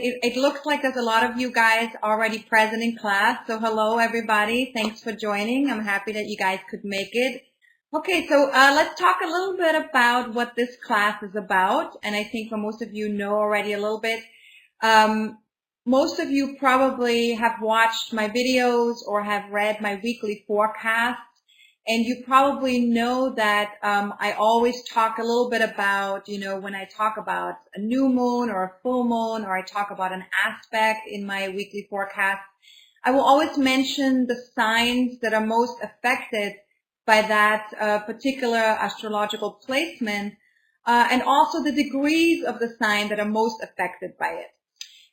it looks like there's a lot of you guys already present in class. So hello, everybody. Thanks for joining. I'm happy that you guys could make it. Okay, so let's talk a little bit about what this class is about. And I think for most of you know already a little bit. Most of you probably have watched my videos or have read my weekly forecast. And you probably know that I always talk a little bit about, when I talk about a new moon or a full moon, or I talk about an aspect in my weekly forecast, I will always mention the signs that are most affected by that particular astrological placement, and also the degrees of the sign that are most affected by it.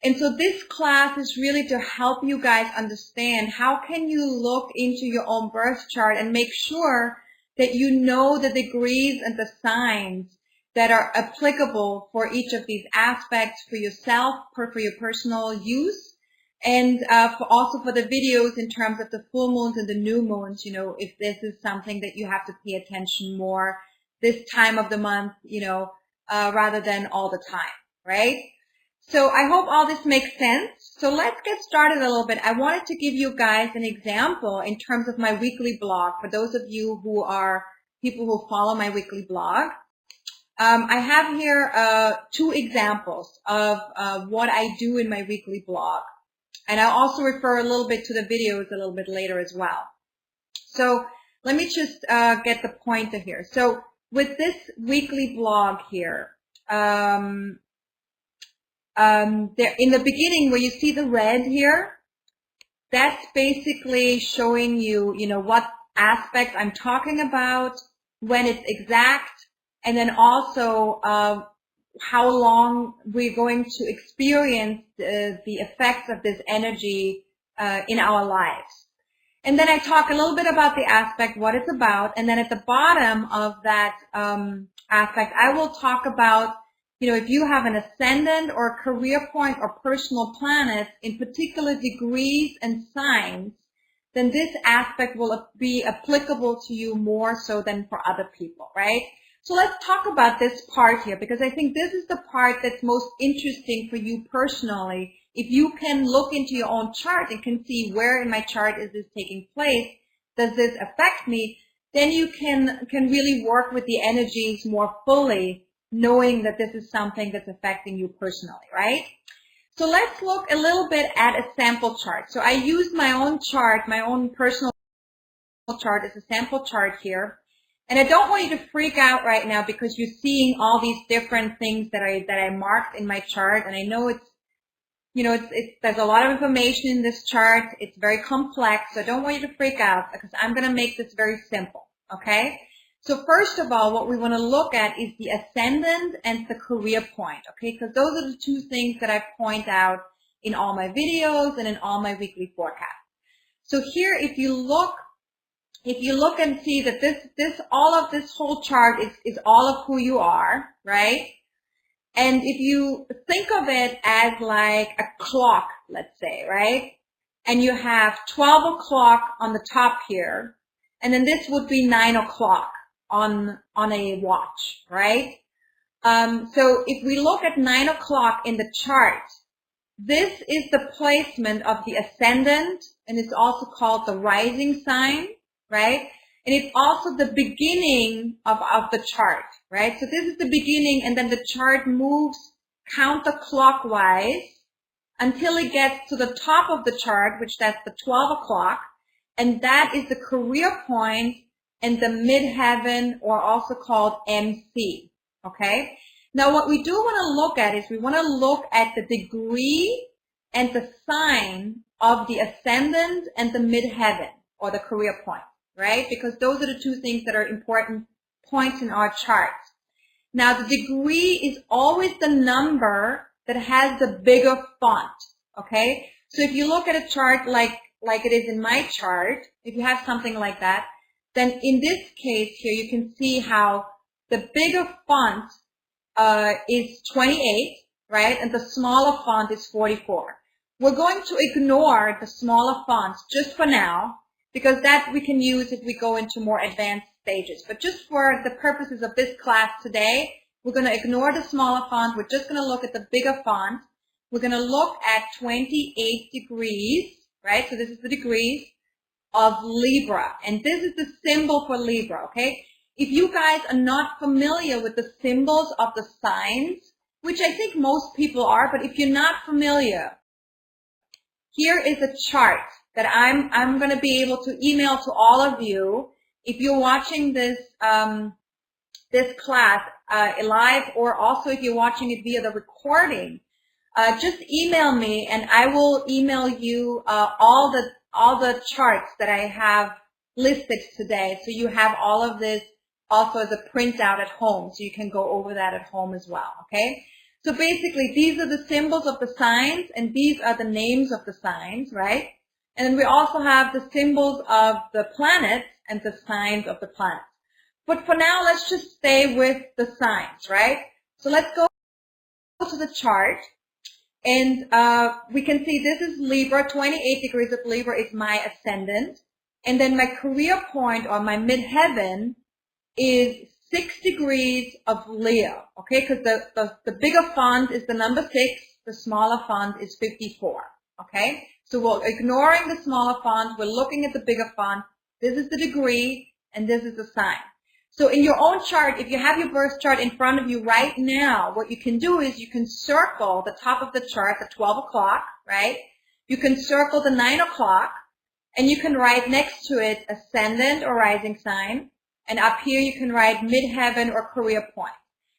And so this class is really to help you guys understand how can you look into your own birth chart and make sure that you know the degrees and the signs that are applicable for each of these aspects for yourself, for your personal use, and also for the videos in terms of the full moons and the new moons, if this is something that you have to pay attention more this time of the month, rather than all the time, right? So I hope all this makes sense. So let's get started a little bit. I wanted to give you guys an example in terms of my weekly blog. For those of you who are people who follow my weekly blog, I have here 2 examples of what I do in my weekly blog. And I'll also refer a little bit to the videos a little bit later as well. So let me just get the pointer here. So with this weekly blog here, there in the beginning where you see the red here, that's basically showing you, what aspect I'm talking about, when it's exact, and then also how long we're going to experience the effects of this energy in our lives. And then I talk a little bit about the aspect, what it's about, and then at the bottom of that aspect, I will talk about if you have an ascendant or a career point or personal planets in particular degrees and signs, then this aspect will be applicable to you more so than for other people, right? So let's talk about this part here, because I think this is the part that's most interesting for you personally. If you can look into your own chart and can see where in my chart is this taking place, does this affect me, then you can really work with the energies more fully, knowing that this is something that's affecting you personally, right? So let's look a little bit at a sample chart. So I used my own chart, my own personal chart as a sample chart here. And I don't want you to freak out right now because you're seeing all these different things that I marked in my chart. And I know there's a lot of information in this chart. It's very complex. So I don't want you to freak out because I'm going to make this very simple, okay? So first of all, what we want to look at is the ascendant and the career point, okay? Because those are the 2 things that I point out in all my videos and in all my weekly forecasts. So here, if you look and see that all of this whole chart is all of who you are, right? And if you think of it as like a clock, let's say, right? And you have 12 o'clock on the top here, and then this would be 9 o'clock. On a watch, right? So if we look at 9 o'clock in the chart, this is the placement of the ascendant, and it's also called the rising sign, right? And it's also the beginning of the chart, right? So this is the beginning, and then the chart moves counterclockwise until it gets to the top of the chart, which that's the 12 o'clock, and that is the career point and the midheaven, or also called MC, okay? Now what we do want to look at is we want to look at the degree and the sign of the ascendant and the midheaven, or the career point, right? Because those are the 2 things that are important points in our charts. Now the degree is always the number that has the bigger font, okay? So if you look at a chart like it is in my chart, if you have something like that, then in this case here, you can see how the bigger font is 28, right? And the smaller font is 44. We're going to ignore the smaller fonts just for now, because that we can use if we go into more advanced stages. But just for the purposes of this class today, we're going to ignore the smaller font. We're just going to look at the bigger font. we're going to look at 28 degrees, right? So this is the degrees of Libra, and this is the symbol for Libra, okay? If you guys are not familiar with the symbols of the signs, which I think most people are, but if you're not familiar, here is a chart that I'm going to be able to email to all of you. If you're watching this this class live, or also if you're watching it via the recording, just email me and I will email you all the charts that I have listed today. So you have all of this also as a printout at home, so you can go over that at home as well, okay? So basically, these are the symbols of the signs, and these are the names of the signs, right? And then we also have the symbols of the planets and the signs of the planets. But for now, let's just stay with the signs, right? So let's go to the chart, and we can see this is Libra. 28 degrees of Libra is my ascendant, and then my career point, or my midheaven, is 6 degrees of Leo, okay? Because the bigger font is the number 6, the smaller font is 54, okay? So we're ignoring the smaller font, we're looking at the bigger font. This is the degree, and this is the sign. So in your own chart, if you have your birth chart in front of you right now, what you can do is you can circle the top of the chart, the 12 o'clock, right? You can circle the 9 o'clock, and you can write next to it ascendant or rising sign. And up here you can write midheaven or career point.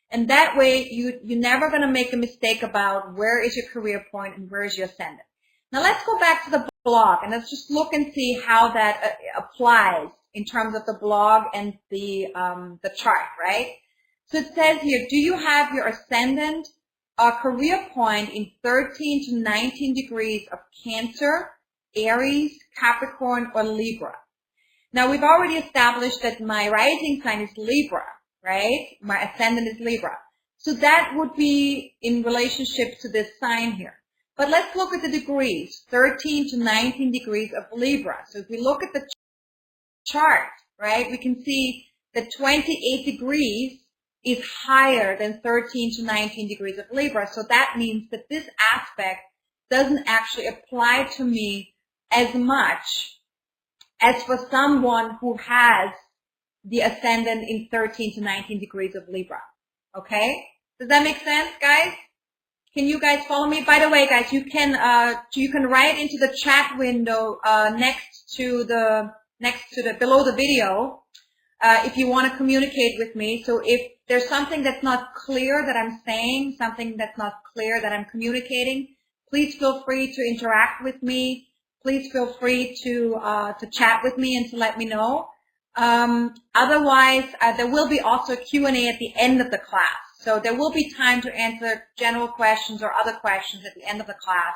And that way you're never going to make a mistake about where is your career point and where is your ascendant. Now let's go back to the blog and let's just look and see how that applies in terms of the blog and the chart, right? So it says here, do you have your ascendant or career point in 13 to 19 degrees of Cancer, Aries, Capricorn, or Libra? Now, we've already established that my rising sign is Libra, right? My ascendant is Libra. So that would be in relationship to this sign here. But let's look at the degrees, 13 to 19 degrees of Libra. So if we look at the chart, right, we can see that 28 degrees is higher than 13 to 19 degrees of Libra. So that means that this aspect doesn't actually apply to me as much as for someone who has the ascendant in 13 to 19 degrees of Libra. Okay? Does that make sense, guys? Can you guys follow me? By the way, guys, you can write into the chat window next to the below the video if you want to communicate with me. So if there's something that's not clear that I'm saying, something that's not clear that I'm communicating, please feel free to interact with me. Please feel free to chat with me and to let me know. Otherwise, there will be also a Q&A at the end of the class. So there will be time to answer general questions or other questions at the end of the class.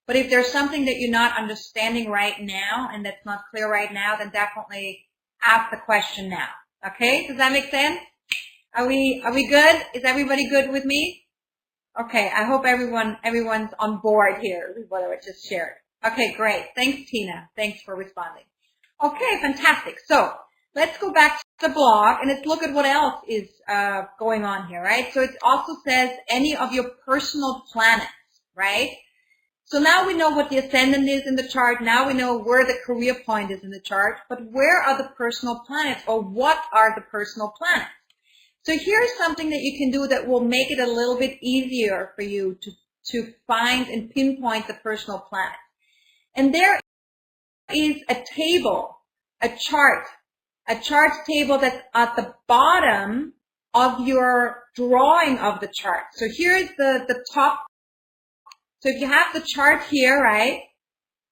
But if there's something that you're not understanding right now and that's not clear right now, then definitely ask the question now. Okay? Does that make sense? Are we good? Is everybody good with me? Okay, I hope everyone's on board here with what I just shared. Okay, great. Thanks, Tina. Thanks for responding. Okay, fantastic. So let's go back to the blog and let's look at what else is going on here, right? So it also says any of your personal planets, right? So now we know what the ascendant is in the chart. Now we know where the career point is in the chart. But where are the personal planets, or what are the personal planets? So here's something that you can do that will make it a little bit easier for you to find and pinpoint the personal planets. And there is a table, a chart table that's at the bottom of your drawing of the chart. So here's the top. So if you have the chart here, right,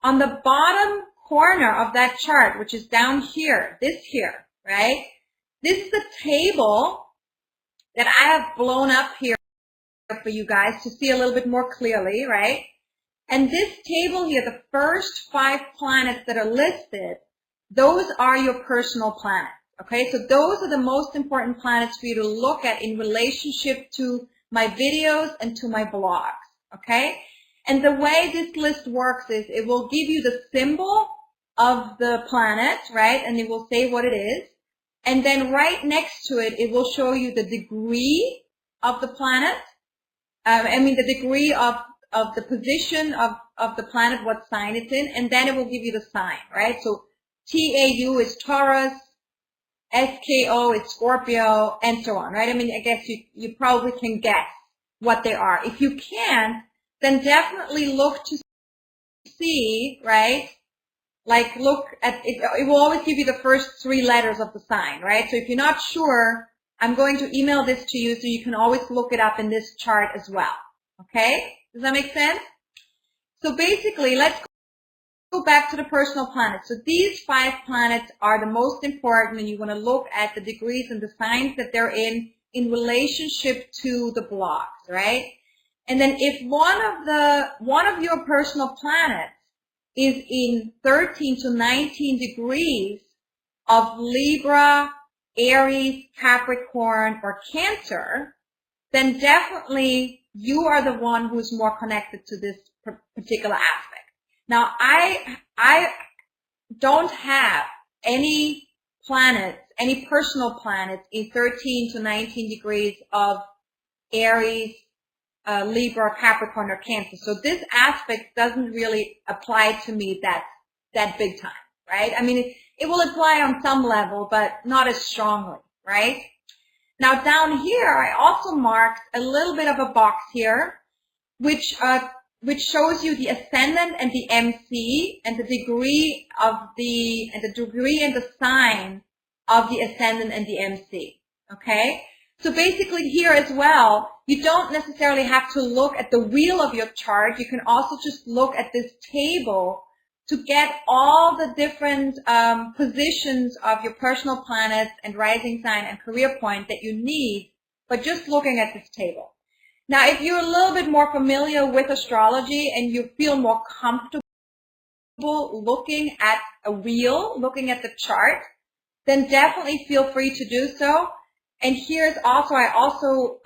on the bottom corner of that chart, which is down here, this here, right, this is the table that I have blown up here for you guys to see a little bit more clearly, right? And this table here, the first 5 planets that are listed, those are your personal planets, okay? So those are the most important planets for you to look at in relationship to my videos and to my blogs, okay? And the way this list works is it will give you the symbol of the planet, right? And it will say what it is. And then right next to it, it will show you the degree of the planet. The degree of of the position of the planet, what sign it's in, and then it will give you the sign, right? So TAU is Taurus, SKO is Scorpio, and so on, right? I mean, I guess you probably can guess what they are. If you can't, then definitely look to see, right? Like look at it, it will always give you the first 3 letters of the sign, right? So if you're not sure, I'm going to email this to you so you can always look it up in this chart as well. Okay? Does that make sense? So basically, let's go back to the personal planets. So these 5 planets are the most important, and you want to look at the degrees and the signs that they're in relationship to the blocks, right? And then if one of your personal planets is in 13 to 19 degrees of Libra, Aries, Capricorn, or Cancer, then definitely you are the one who's more connected to this particular aspect. Now, I don't have any planets, any personal planets in 13 to 19 degrees of Aries, Libra, Capricorn, or Cancer. So this aspect doesn't really apply to me that big time, right? I mean, it will apply on some level, but not as strongly, right? Now down here, I also marked a little bit of a box here, which shows you the ascendant and the MC and the degree and the sign of the ascendant and the MC. Okay? So basically here as well, you don't necessarily have to look at the wheel of your chart. You can also just look at this table to get all the different positions of your personal planets and rising sign and career point that you need by just looking at this table. Now, if you're a little bit more familiar with astrology and you feel more comfortable looking at a wheel, looking at the chart, then definitely feel free to do so. And here's also, I also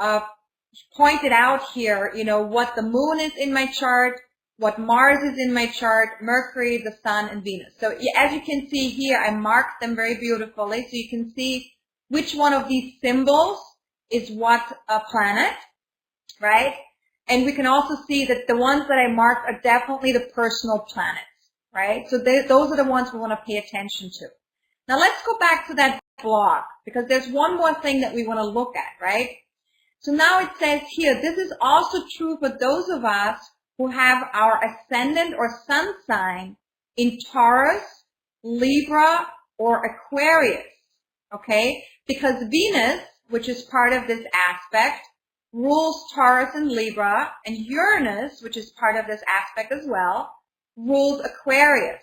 pointed out here, you know, what the moon is in my chart, what Mars is in my chart, Mercury, the Sun, and Venus. So as you can see here, I marked them very beautifully. So you can see which one of these symbols is what planet, right? And we can also see that the ones that I marked are definitely the personal planets, right? So those are the ones we want to pay attention to. Now let's go back to that blog, because there's one more thing that we want to look at, right? So now it says here, this is also true for those of us who have our ascendant or sun sign in Taurus, Libra, or Aquarius, okay? Because Venus, which is part of this aspect, rules Taurus and Libra, and Uranus, which is part of this aspect as well, rules Aquarius.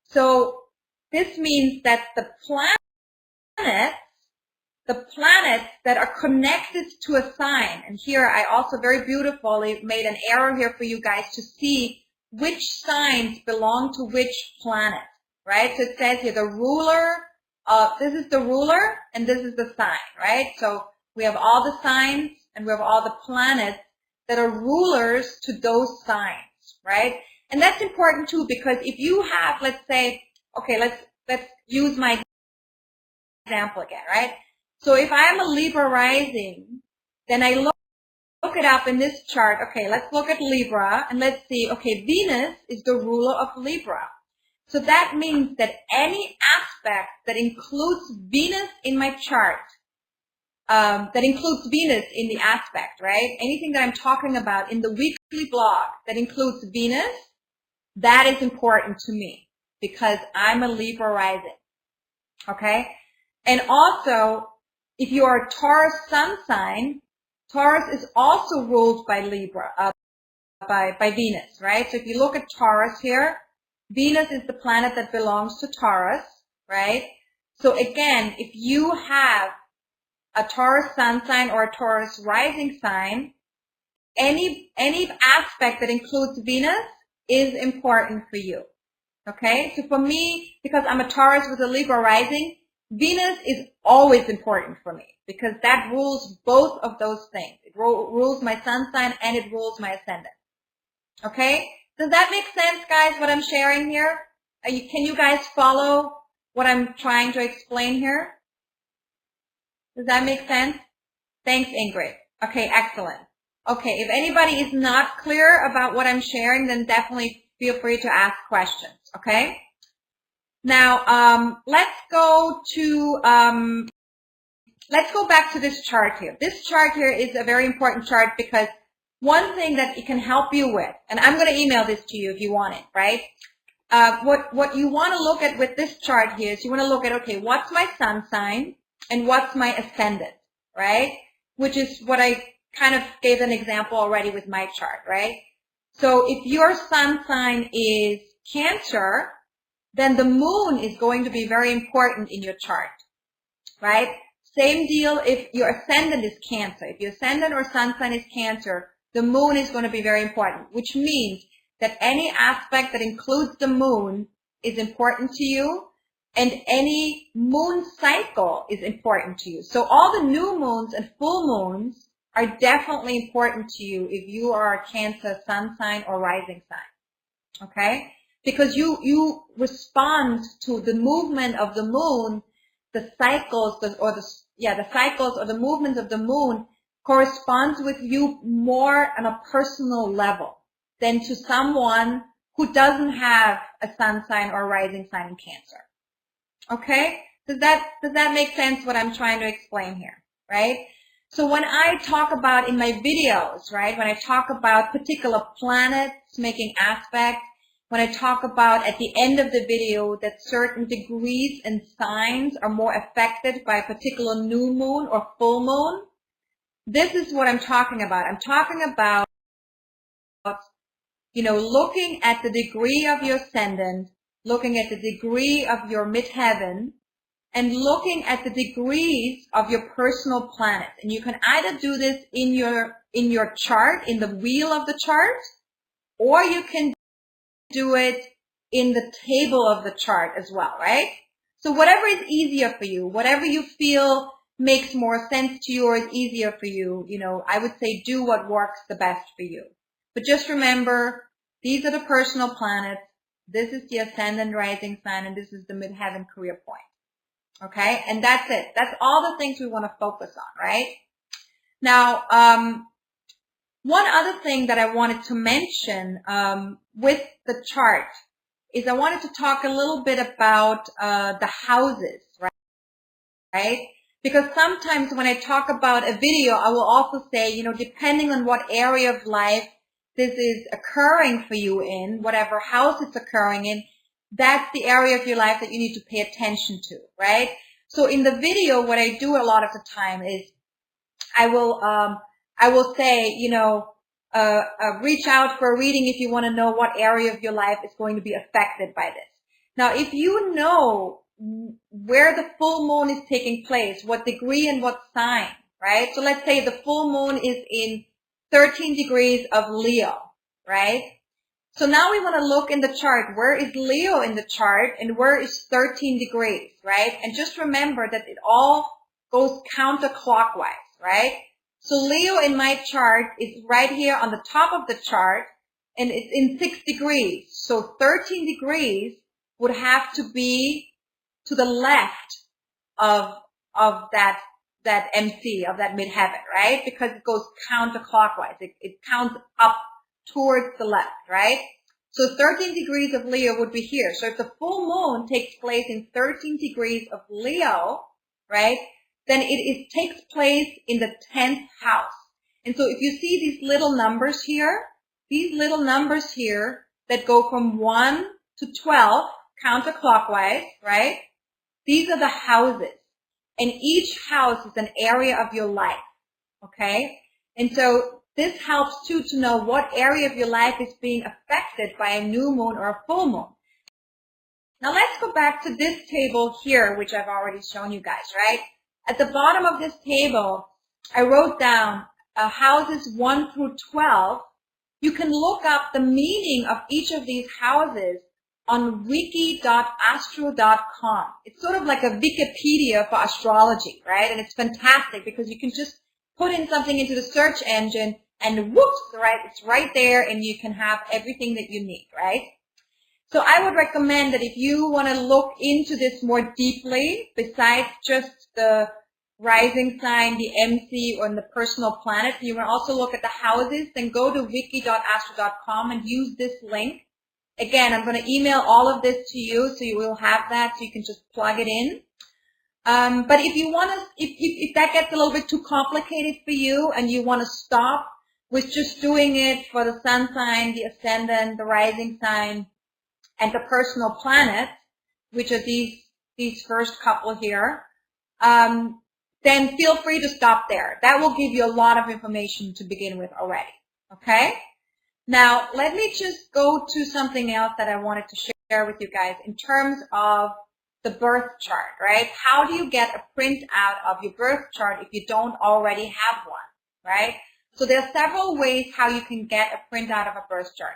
So this means that the planets that are connected to a sign, and here I also very beautifully made an arrow here for you guys to see which signs belong to which planet, right? So it says here the ruler, this is the ruler and this is the sign, right? So we have all the signs and we have all the planets that are rulers to those signs, right? And that's important too, because if you have, let's say, okay, let's use my example again, right? So if I'm a Libra rising, then I look it up in this chart. Okay, let's look at Libra and let's see, okay, Venus is the ruler of Libra. So that means that any aspect that includes Venus in my chart, that includes Venus in the aspect, right? Anything that I'm talking about in the weekly blog that includes Venus, that is important to me because I'm a Libra rising, okay? And also, if you are a Taurus sun sign, Taurus is also ruled by Libra, by Venus, right? So if you look at Taurus here, Venus is the planet that belongs to Taurus, right? So again, if you have a Taurus sun sign or a Taurus rising sign, any aspect that includes Venus is important for you, okay? So for me, because I'm a Taurus with a Libra rising, Venus is always important for me because that rules both of those things. It rules my sun sign and it rules my ascendant. Okay? Does that make sense, guys, what I'm sharing here? Can you guys follow what I'm trying to explain here? Does that make sense? Thanks, Ingrid. Okay, excellent. Okay, if anybody is not clear about what I'm sharing, then definitely feel free to ask questions, okay? Now, let's go back to this chart here. This chart here is a very important chart because one thing that it can help you with, and I'm going to email this to you if you want it, right? What you want to look at with this chart here is you want to look at, okay, what's my sun sign and what's my ascendant, right? Which is what I kind of gave an example already with my chart, right? So if your sun sign is Cancer, then the moon is going to be very important in your chart, right? Same deal if your ascendant is Cancer. If your ascendant or sun sign is Cancer, the moon is going to be very important, which means that any aspect that includes the moon is important to you, and any moon cycle is important to you. So all the new moons and full moons are definitely important to you if you are a Cancer sun sign or rising sign, okay? Because you respond to the movement of the moon, the cycles, the cycles or the movements of the moon corresponds with you more on a personal level than to someone who doesn't have a sun sign or rising sign in Cancer. Okay? Does that make sense what I'm trying to explain here, right? So when I talk about in my videos, right, when I talk about particular planets making aspects, when I talk about at the end of the video that certain degrees and signs are more affected by a particular new moon or full moon, this is what I'm talking about. I'm talking about, looking at the degree of your ascendant, looking at the degree of your midheaven, and looking at the degrees of your personal planets. And you can either do this in your chart, in the wheel of the chart, or you can do it in the table of the chart as well, right? So whatever is easier for you, whatever you feel makes more sense to you or is easier for you, I would say do what works the best for you. But just remember, these are the personal planets. This is the ascendant rising sign, and this is the midheaven career point. Okay? And that's it. That's all the things we want to focus on, right? Now, one other thing that I wanted to mention with the chart is I wanted to talk a little bit about the houses, right? Because sometimes when I talk about a video, I will also say, depending on what area of life this is occurring for you in, whatever house it's occurring in, that's the area of your life that you need to pay attention to, right? So in the video, what I do a lot of the time is I will say, reach out for a reading if you want to know what area of your life is going to be affected by this. Now, if you know where the full moon is taking place, what degree and what sign, right? So let's say the full moon is in 13 degrees of Leo, right? So now we want to look in the chart. Where is Leo in the chart and where is 13 degrees, right? And just remember that it all goes counterclockwise, right? So Leo in my chart is right here on the top of the chart and it's in 6 degrees. So 13 degrees would have to be to the left of that MC, of that midheaven, right? Because it goes counterclockwise. It counts up towards the left, right? So 13 degrees of Leo would be here. So if the full moon takes place in 13 degrees of Leo, right, then it takes place in the 10th house. And so if you see these little numbers here that go from 1 to 12 counterclockwise, right? These are the houses. And each house is an area of your life, okay? And so this helps too to know what area of your life is being affected by a new moon or a full moon. Now let's go back to this table here, which I've already shown you guys, right? At the bottom of this table, I wrote down houses 1 through 12. You can look up the meaning of each of these houses on wiki.astro.com. It's sort of like a Wikipedia for astrology, right? And it's fantastic because you can just put in something into the search engine and whoops, right? It's right there and you can have everything that you need, right? So I would recommend that if you want to look into this more deeply, besides just the rising sign, the MC, or the personal planet. You can also look at the houses. Then go to wiki.astro.com and use this link. Again, I'm going to email all of this to you, so you will have that, so you can just plug it in. But if you want to, if that gets a little bit too complicated for you and you want to stop with just doing it for the sun sign, the ascendant, the rising sign, and the personal planet, which are these first couple here, then feel free to stop there. That will give you a lot of information to begin with already. Okay? Now, let me just go to something else that I wanted to share with you guys in terms of the birth chart, right? How do you get a print out of your birth chart if you don't already have one, right? So there are several ways how you can get a printout of a birth chart.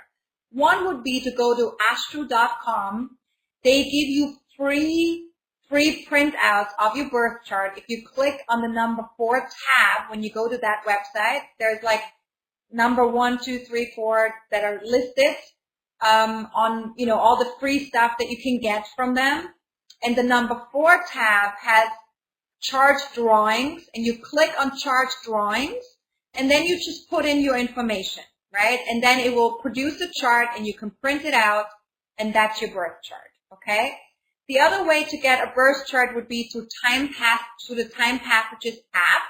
One would be to go to astro.com. They give you free printouts of your birth chart. If you click on the number 4 tab when you go to that website, there's like number 1, 2, 3, 4 that are listed on all the free stuff that you can get from them. And the number 4 tab has chart drawings, and you click on chart drawings, and then you just put in your information, right? And then it will produce a chart, and you can print it out, and that's your birth chart, okay? The other way to get a birth chart would be through the Time Passages app,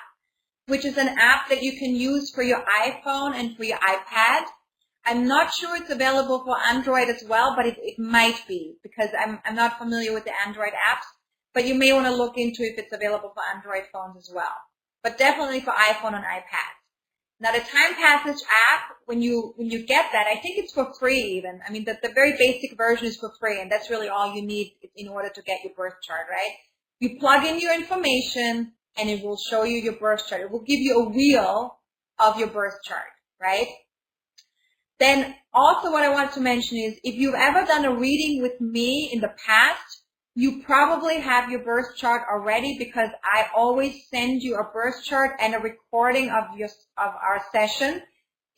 which is an app that you can use for your iPhone and for your iPad. I'm not sure it's available for Android as well, but it might be, because I'm not familiar with the Android apps. But you may want to look into if it's available for Android phones as well. But definitely for iPhone and iPad. Now the Time Passage app, when you get that, I think it's for free even. I mean, the very basic version is for free, and that's really all you need in order to get your birth chart, right? You plug in your information, and it will show you your birth chart. It will give you a wheel of your birth chart, right? Then also what I want to mention is, if you've ever done a reading with me in the past, you probably have your birth chart already, because I always send you a birth chart and a recording of our session.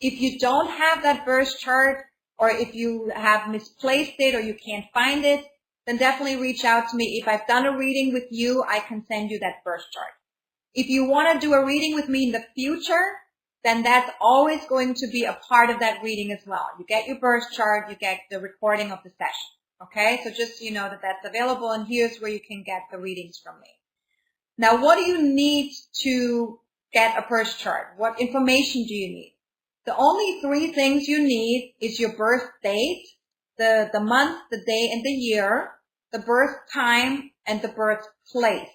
If you don't have that birth chart, or if you have misplaced it or you can't find it, then definitely reach out to me. If I've done a reading with you, I can send you that birth chart. If you want to do a reading with me in the future, then that's always going to be a part of that reading as well. You get your birth chart, you get the recording of the session. Okay, so just so you know that that's available, and here's where you can get the readings from me. Now, what do you need to get a birth chart? What information do you need? The only 3 things you need is your birth date, the month, the day, and the year, the birth time, and the birth place.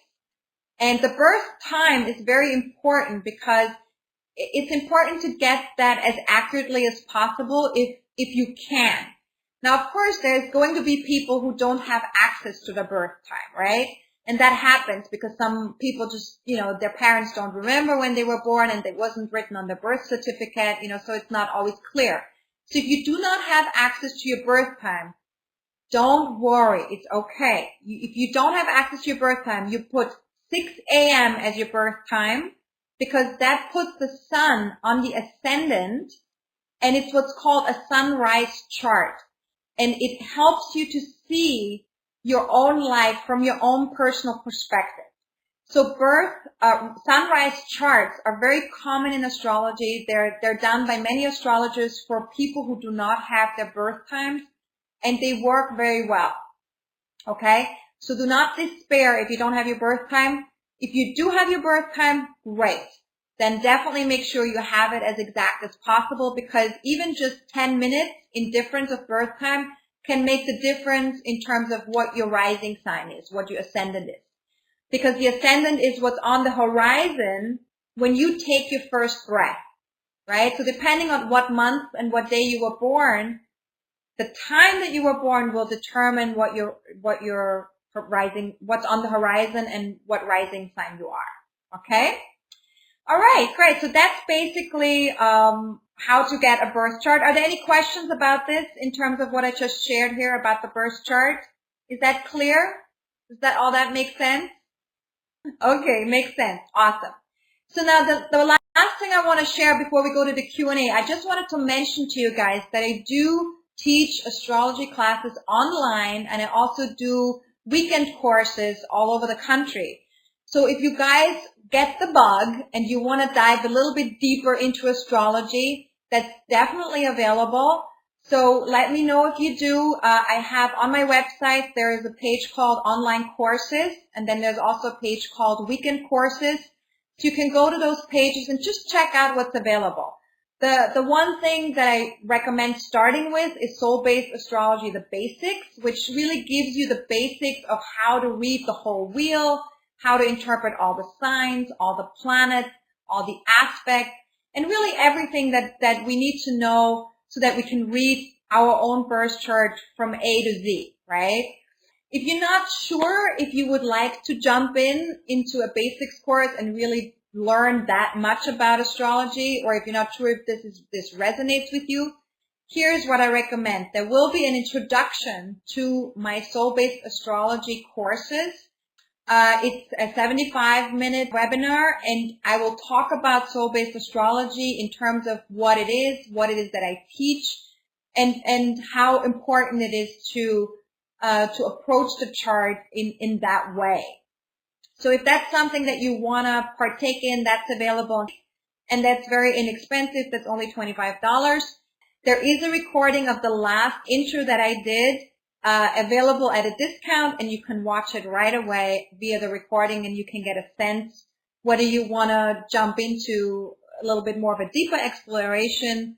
And the birth time is very important, because it's important to get that as accurately as possible if you can. Now, of course, there's going to be people who don't have access to the birth time, right? And that happens because some people just, their parents don't remember when they were born, and it wasn't written on the birth certificate, so it's not always clear. So if you do not have access to your birth time, don't worry. It's okay. If you don't have access to your birth time, you put 6 a.m. as your birth time, because that puts the sun on the ascendant, and it's what's called a sunrise chart. And it helps you to see your own life from your own personal perspective. So sunrise charts are very common in astrology. They're done by many astrologers for people who do not have their birth times, and they work very well. Okay? So do not despair if you don't have your birth time. If you do have your birth time, great. Then definitely make sure you have it as exact as possible, because even just 10 minutes in difference of birth time can make the difference in terms of what your rising sign is, what your ascendant is. Because the ascendant is what's on the horizon when you take your first breath, right? So depending on what month and what day you were born, the time that you were born will determine what your rising, what's on the horizon and what rising sign you are. Okay? All right, great. So that's basically how to get a birth chart. Are there any questions about this in terms of what I just shared here about the birth chart? Is that clear? Does that all that make sense? Okay, makes sense. Awesome. So now the last thing I want to share before we go to the Q&A, I just wanted to mention to you guys that I do teach astrology classes online, and I also do weekend courses all over the country. So if you guys get the bug and you want to dive a little bit deeper into astrology, that's definitely available. So let me know if you do. I have on my website, there is a page called Online Courses, and then there's also a page called Weekend Courses. So you can go to those pages and just check out what's available. The one thing that I recommend starting with is Soul-Based Astrology, the basics, which really gives you the basics of how to read the whole wheel, how to interpret all the signs, all the planets, all the aspects, and really everything that we need to know so that we can read our own birth chart from A to Z, right? If you're not sure if you would like to jump into a basics course and really learn that much about astrology, or if you're not sure if this resonates with you, here's what I recommend. There will be an introduction to my soul-based astrology courses. It's a 75-minute webinar, and I will talk about soul-based astrology in terms of what it is that I teach, and how important it is to approach the chart in that way. So if that's something that you want to partake in, that's available, and that's very inexpensive. That's only $25. There is a recording of the last intro that I did available at a discount, and you can watch it right away via the recording, and you can get a sense whether you want to jump into a little bit more of a deeper exploration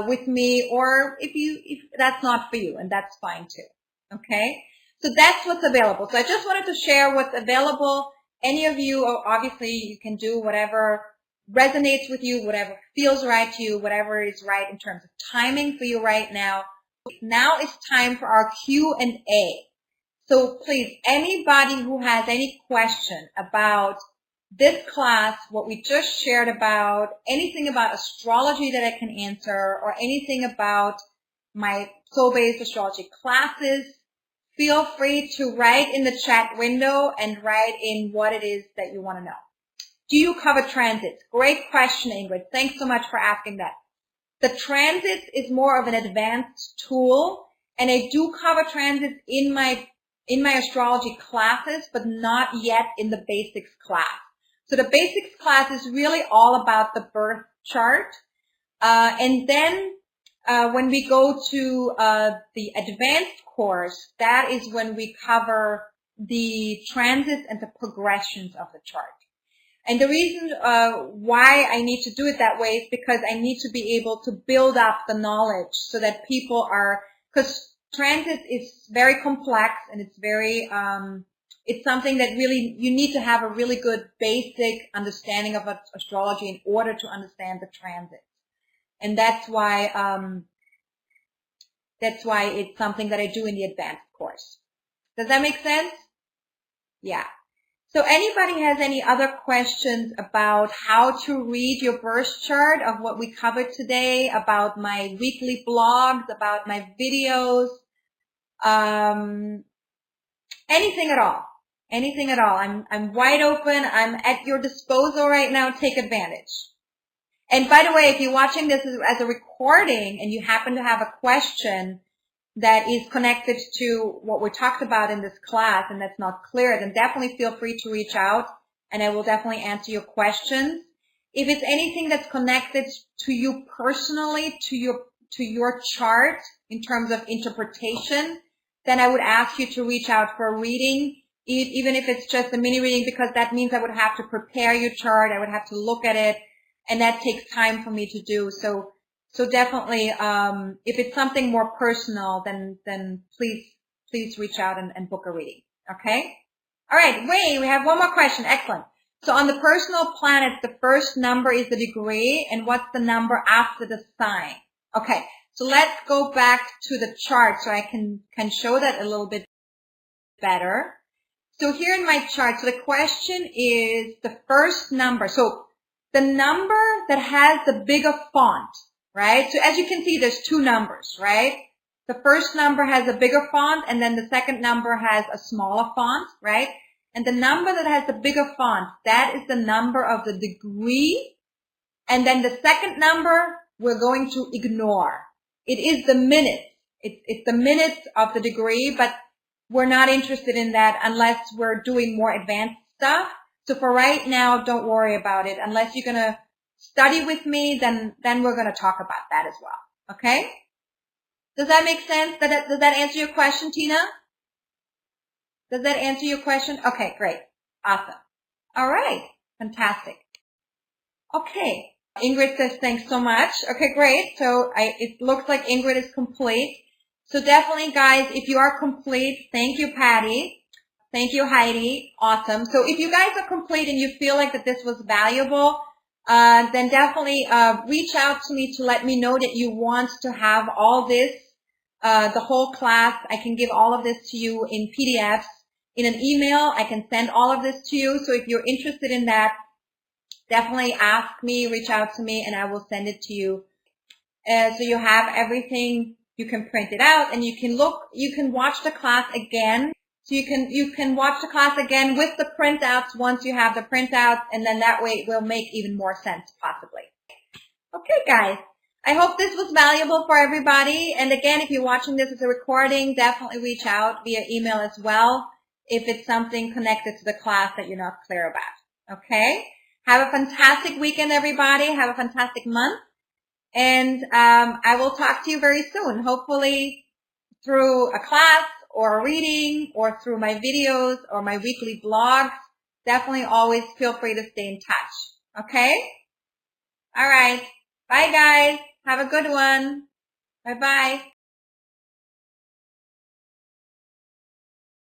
with me, or if that's not for you, and that's fine too. Okay, so that's what's available. So I just wanted to share what's available. Any of you, obviously, you can do whatever resonates with you, whatever feels right to you, whatever is right in terms of timing for you right now. Now it's time for our Q&A. So please, anybody who has any question about this class, what we just shared about, anything about astrology that I can answer, or anything about my soul-based astrology classes, feel free to write in the chat window and write in what it is that you want to know. Do you cover transits? Great question, Ingrid. Thanks so much for asking that. The transits is more of an advanced tool, and I do cover transits in my astrology classes, but not yet in the basics class. So the basics class is really all about the birth chart. And then when we go to the advanced course, that is when we cover the transits and the progressions of the chart. And the reason why I need to do it that way is because I need to be able to build up the knowledge so that people are, because transit is very complex, and it's very, it's something that really, you need to have a really good basic understanding of astrology in order to understand the transit. And that's why it's something that I do in the advanced course. Does that make sense? Yeah. So anybody has any other questions about how to read your birth chart of what we covered today, about my weekly blogs, about my videos, anything at all? Anything at all. I'm wide open. I'm at your disposal right now. Take advantage. And by the way, if you're watching this as a recording and you happen to have a question that is connected to what we talked about in this class and that's not clear, then definitely feel free to reach out, and I will definitely answer your questions. If it's anything that's connected to you personally, to your chart in terms of interpretation, then I would ask you to reach out for a reading, even if it's just a mini reading, because that means I would have to prepare your chart. I would have to look at it, and that takes time for me to do. So definitely, if it's something more personal, then please reach out and book a reading. Okay? All right. Wait, we have one more question. Excellent. So on the personal planets, the first number is the degree, and what's the number after the sign? Okay. So let's go back to the chart so I can show that a little bit better. So here in my chart, so the question is the first number. So the number that has the bigger font, right? So as you can see, there's two numbers, right? The first number has a bigger font, and then the second number has a smaller font, right? And the number that has the bigger font, that is the number of the degree. And then the second number we're going to ignore. It is the minutes. It's the minutes of the degree, but we're not interested in that unless we're doing more advanced stuff. So for right now, don't worry about it. Unless you're going to study with me, then we're going to talk about that as well. Okay? Does that make sense? Does that answer your question, Tina? Does that answer your question? Okay, great. Awesome. All right. Fantastic. Okay. Ingrid says, thanks so much. Okay, great. So it looks like Ingrid is complete. So definitely, guys, if you are complete, thank you, Patty. Thank you, Heidi. Awesome. So if you guys are complete and you feel like that this was valuable, then definitely reach out to me to let me know that you want to have all this, the whole class. I can give all of this to you in PDFs, in an email. I can send all of this to you. So if you're interested in that, definitely ask me, reach out to me, and I will send it to you. So you have everything. You can print it out, and you can watch the class again. So you can watch the class again with the printouts once you have the printouts, and then that way it will make even more sense, possibly. Okay, guys. I hope this was valuable for everybody. And again, if you're watching this as a recording, definitely reach out via email as well if it's something connected to the class that you're not clear about. Okay? Have a fantastic weekend, everybody. Have a fantastic month. And I will talk to you very soon, hopefully through a class or a reading or through my videos or my weekly blogs. Definitely always feel free to stay in touch. Okay? All right. Bye, guys. Have a good one. Bye-bye.